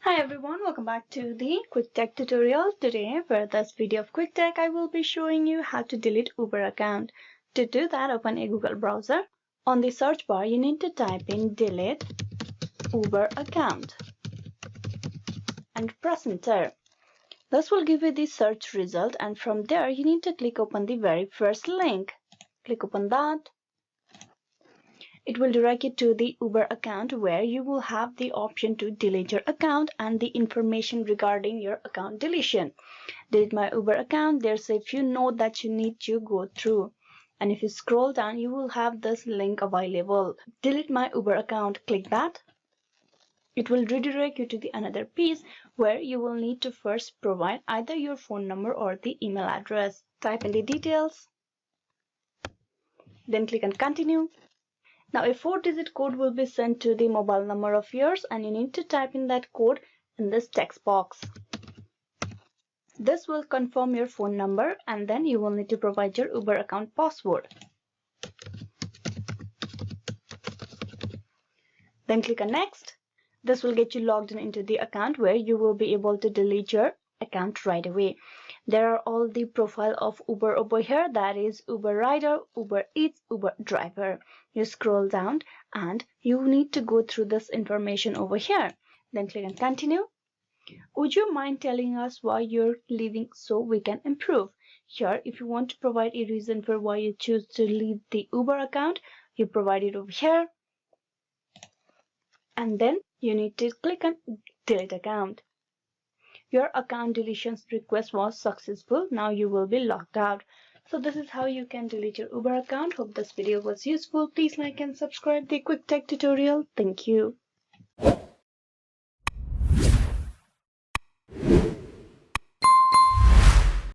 Hi everyone, welcome back to the Quick Tech tutorial. Today for this video of Quick Tech, I will be showing you how to delete Uber account. To do that, open a Google browser. On the search bar, you need to type in delete Uber account and press enter. This will give you the search result, and from there you need to click upon the very first link. Click upon that. It will direct you to the Uber account where you will have the option to delete your account and the information regarding your account deletion. Delete my Uber account, there's a few notes that you need to go through. And if you scroll down, you will have this link available. Delete my Uber account, click that. It will redirect you to the another page where you will need to first provide either your phone number or the email address. Type in the details. Then click on continue. Now a 4-digit code will be sent to the mobile number of yours, and you need to type in that code in this text box. This will confirm your phone number, and then you will need to provide your Uber account password. Then click on next. This will get you logged in into the account where you will be able to delete your account right away. There are all the profile of Uber over here, that is Uber rider, Uber Eats, Uber driver. You scroll down and you need to go through this information over here. Then click on continue. Would you mind telling us why you're leaving so we can improve? Here, if you want to provide a reason for why you choose to leave the Uber account, you provide it over here. And then you need to click on delete account. Your account deletion request was successful. Now you will be logged out. So this is how you can delete your Uber account. Hope this video was useful. Please like and subscribe the Quick Tech tutorial. Thank you.